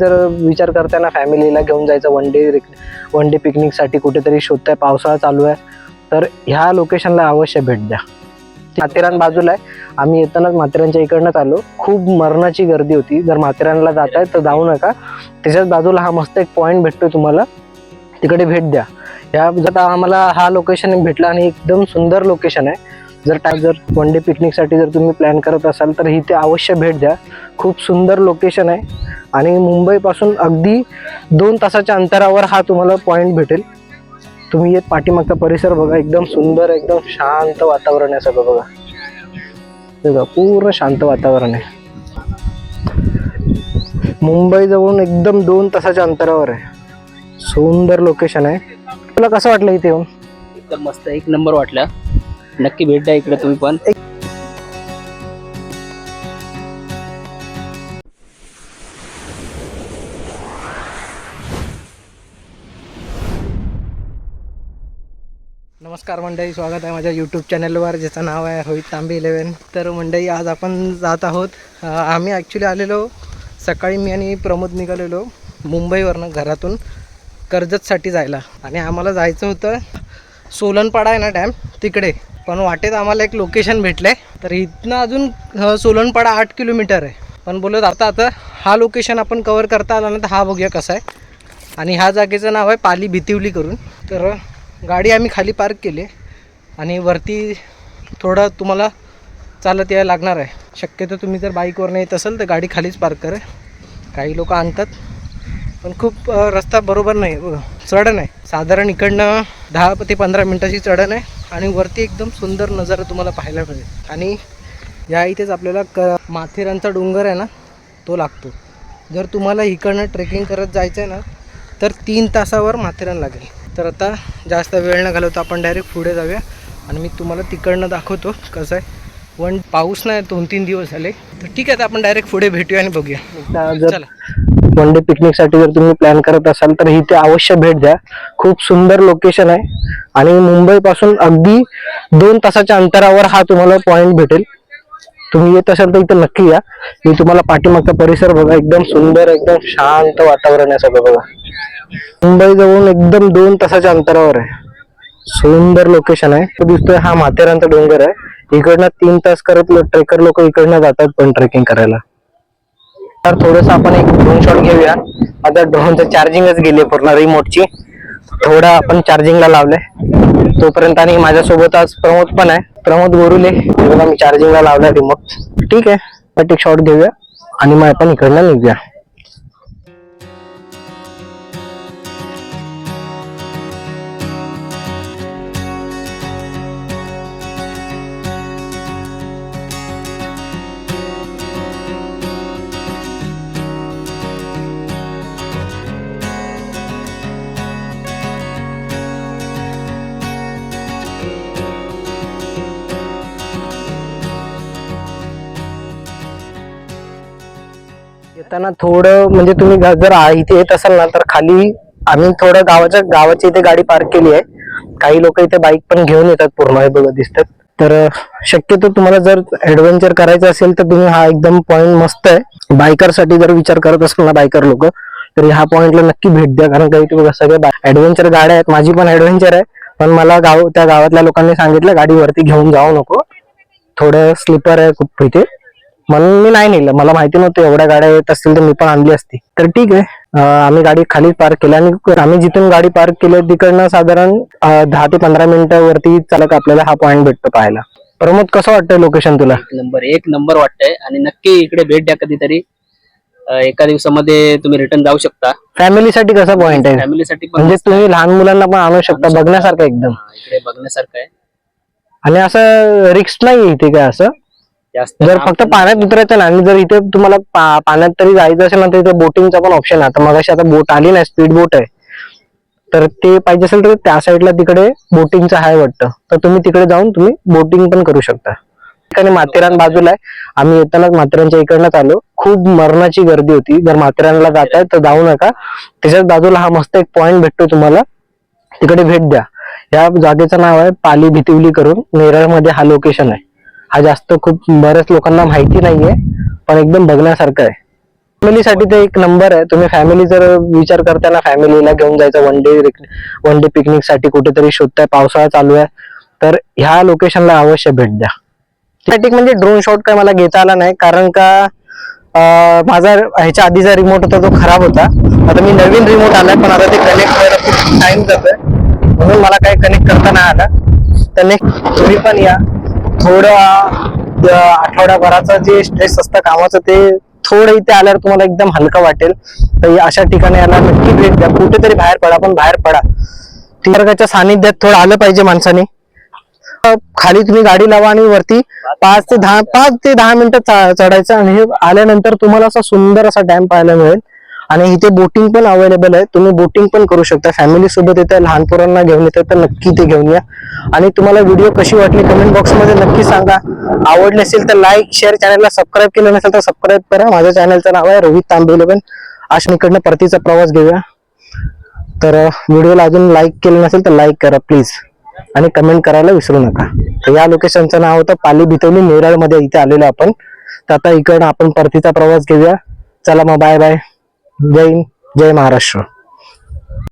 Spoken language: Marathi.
जर विचार करताय ना फॅमिलीला घेऊन जायचं वन डे पिकनिकसाठी कुठेतरी शोधताय, पावसाळा चालू आहे, तर ह्या लोकेशनला अवश्य भेट द्या. माथेरान बाजूला आहे. आम्ही येतानाच माथेरानच्या इकडनंच आलो. खूप मरणाची गर्दी होती. जर माथेरानला जाताय तर जाऊ नका. त्याच्याच बाजूला हा मस्त एक पॉईंट भेटतोय तुम्हाला, तिकडे भेट द्या. या जर आम्हाला हा लोकेशन भेटला आणि एकदम सुंदर लोकेशन आहे. जर वन डे पिकनिकसाठी जर तुम्ही प्लॅन करत असाल तर इथे अवश्य भेट द्या. खूप सुंदर लोकेशन आहे आणि मुंबईपासून अगदी 2 तासाच्या अंतरावर हा तुम्हाला पॉईंट भेटेल. तुम्ही येत पाठीमागचा परिसर बघा, एकदम सुंदर, एकदम शांत वातावरण आहे सगळं बघा. बघा पूर्ण शांत वातावरण आहे. मुंबई जवळून एकदम 2 तासाच्या अंतरावर आहे. सुंदर लोकेशन आहे. तुला कसं वाटलं इथे येऊन? एकदम मस्त, एक नंबर वाटलं. नक्की भेट द्या इकडे तुम्ही पण. नमस्कार मंडळी, स्वागत आहे माझ्या यूट्यूब चॅनलवर ज्याचं नाव आहे रोहित तांबे 11. तर मंडळी आज आपण जात आहोत. आम्ही ॲक्च्युली आलेलो सकाळी, मी आणि प्रमोद निघालेलो मुंबईवरनं घरातून कर्जतसाठी जायला. आणि आम्हाला जायचं होतं सोलनपाडा आहे ना डॅम तिकडे. पण वाटेत आम्हाला एक लोकेशन भेटलं आहे. तर इथनं अजून सोलनपाडा 8 किलोमीटर आहे. पण बोलत आता हा लोकेशन आपण कवर करता आला ना तर हा बघूया कसा आहे. आणि ह्या जागेचं नाव आहे पाली भितिवली करून. तर गाडी आम्ही खाली पार्क केली आणि वरती थोडं तुम्हाला चालत यायला लागणार आहे. शक्यतो तुम्ही जर बाईकवर येत असाल तर गाडी खालीच पार्क करा. काही लोक आणतात पण खूप रस्ता बरोबर नाही बघा, चढण आहे. साधारण इकडनं 10 ते 15 मिनटाची चढण आहे आणि वरती एकदम सुंदर नजारा तुम्हाला पाहायला मिळेल. आणि या इथेच आपल्याला माथेरानचा डोंगर आहे ना तो लागतो. जर तुम्हाला इकडनं ट्रेकिंग करत जायचं आहे ना तर 3 तासावर माथेरान लागेल. तर आता जास्त वेळ न घालवता आपण डायरेक्ट पुढे जाऊया आणि मी तुम्हाला तिकडनं दाखवतो कसं आहे. पाऊस नाही 2-3 दिवस झाले. तर ठीक आहे, तर आपण डायरेक्ट पुढे भेटूया आणि बघूया. जर वन डे पिकनिकसाठी जर तुम्ही प्लॅन करत असाल तर इथे अवश्य भेट द्या. खूप सुंदर लोकेशन आहे आणि मुंबईपासून अगदी 2 तासाच्या अंतरावर हा तुम्हाला पॉईंट भेटेल. तुम्ही येत असाल तर इथे नक्की या. मी तुम्हाला पाठीमागचा परिसर बघा, एकदम सुंदर, एकदम शांत वातावरण आहे सगळं बघा. मुंबई जवळून एकदम 2 तासाच्या अंतरावर आहे. सुंदर लोकेशन आहे. तो दिसतोय हा माथेरानचा डोंगर आहे. इकडनं 3 तास करत ट्रेकर लोक इकडनं जातात पण ट्रेकिंग करायला. तर थोडस आपण एक ड्रोन शॉट घेऊया. आता ड्रोनचं चार्जिंगच गेली पूर्ण रिमोटची. थोडं आपण चार्जिंगला लावलंय तोपर्यंत. आणि माझ्यासोबत आज प्रमोद पण आहे, प्रमोद गोरुले. बघा मी चार्जिंगला लावलाय रिमोट. ठीक आहे, एक शॉट घेऊया आणि मग आपण इकडनं निघूया. येताना थोडं म्हणजे तुम्ही जर इथे येत असाल ना तर खाली आम्ही थोडं गावाच्या इथे गाडी पार्क केली आहे. काही लोक इथे बाईक पण घेऊन येतात, पूर्ण हे बघा दिसतात. तर शक्यतो तुम्हाला जर ऍडव्हेंचर करायचं असेल तर तुम्ही हा एकदम पॉइंट मस्त आहे. बायकर साठी जर विचार करत असाल ना बायकर लोक तर ह्या पॉइंटला नक्की भेट द्या. कारण काही बघा सगळे ऍडव्हेंचर गाड्या आहेत. माझी पण ऍडव्हेंचर आहे, पण मला त्या गावातल्या लोकांनी सांगितलं गाडीवरती घेऊन जाऊ नको, थोडं स्लिपर आहे खूप इथे, म्हणून मी नाही नेलं. मला माहिती नव्हतं एवढ्या गाड्या येत असतील तर मी पण आणली असती. तर ठीक आहे, आम्ही गाडी खाली पार्क केली आणि आम्ही जिथून गाडी पार्क केली तिकडनं साधारण 10 ते 15 मिनिटावरती चालक आपल्याला हा पॉइंट भेटतो पाहायला. प्रमोद कसं वाटतंय लोकेशन तुला? एक नंबर वाटतंय आणि नक्की इकडे भेट द्या कधीतरी. एका दिवसामध्ये तुम्ही रिटर्न जाऊ शकता. फॅमिलीसाठी कसा पॉइंट आहे? फॅमिलीसाठी म्हणजे तुम्ही लहान मुलांना पण आणू शकता, बघण्यासारखं एकदम. इकडे बघण्यासारखं आहे आणि असं रिस्क नाही इथे काय असं. जर फक्त पाण्यात उतरायचं ना आणि जर इथे तुम्हाला पाण्यात तरी जायचं असेल ना तर इथे बोटिंगचा पण ऑप्शन आहे. आता मगाशी आता बोट आली ना, स्पीड बोट आहे, तर ते पाहिजे असेल तर त्या साईडला तिकडे बोटिंगचं आहे वाटतं. तर तुम्ही तिकडे जाऊन तुम्ही बोटिंग पण करू शकता. ठिकाणी माथेरान बाजूला आहे. आम्ही येतानाच माथेरानच्या इकडनंच आलो. खूप मरणाची गर्दी होती. जर माथेरानला जाताय तर जाऊ नका. त्याच्याच बाजूला हा मस्त एक पॉइंट भेटतो तुम्हाला, तिकडे भेट द्या. या जागेचं नाव आहे पाली भितिवली करून. नेरळमध्ये हा लोकेशन आहे. हा जास्त खूप बऱ्याच लोकांना माहिती नाहीये पण एकदम बघण्यासारखं आहे. फॅमिलीसाठी ते एक नंबर आहे. तुम्ही फॅमिली जर विचार करताना फॅमिलीला घेऊन जायचं वन डे पिकनिक साठी कुठेतरी शोधताय, पावसाळा चालू आहे, तर ह्या लोकेशनला अवश्य भेट द्या. त्यासाठी म्हणजे ड्रोन शॉट काय मला घेता आला नाही, कारण का माझा ह्याच्या आधीचा रिमोट होता तो खराब होता. आता मी नवीन रिमोट आलाय, पण आता ते कनेक्ट व्हायला खूप टाइम जातोय, म्हणून मला काही कनेक्ट करता नाही आला. तर नेक्स्ट तुम्ही पण या. थोडं आठवड्याभराचं जे स्ट्रेस असतं कामाचं ते थोडं इथे आल्यावर तुम्हाला एकदम हलकं वाटेल. तर अशा ठिकाणी याला नक्की भेट द्या. कुठेतरी बाहेर पडा, पण बाहेर पडा. निसर्गाच्या सानिध्यात थोडं आलं पाहिजे माणसाने. खाली तुम्ही गाडी लावा आणि वरती 5 ते 10 मिनिटं चढायचं, आणि हे आल्यानंतर तुम्हाला असा सुंदर असा डॅम पाहायला मिळेल. आणि इथे बोटिंग पण अवेलेबल आहे, तुम्ही बोटिंग पण करू शकता. फॅमिली सोबत येतं, लहान पोरांना घेऊन येतं तर नक्की ते घेऊन या. आणि तुम्हाला व्हिडिओ कशी वाटली कमेंट बॉक्स मध्ये नक्की सांगा. आवडली असेल तर लाईक शेअर, चॅनलला सबस्क्राईब केलं नसेल तर सबस्क्राईब करा. माझ्या चॅनलचं नाव आहे रोहित तांबे 11. आशनीकडनं परतीचा प्रवास घेऊया. तर व्हिडिओला अजून लाईक केलं नसेल तर लाईक करा प्लीज, आणि कमेंट करायला विसरू नका. तर या लोकेशनचं नाव होतं पाली भितवली, नेरळ मध्ये इथे आलेलो आपण. तर आता इकडं आपण परतीचा प्रवास घेऊया. चला मग बाय बाय. जय हिंद, जय महाराष्ट्र.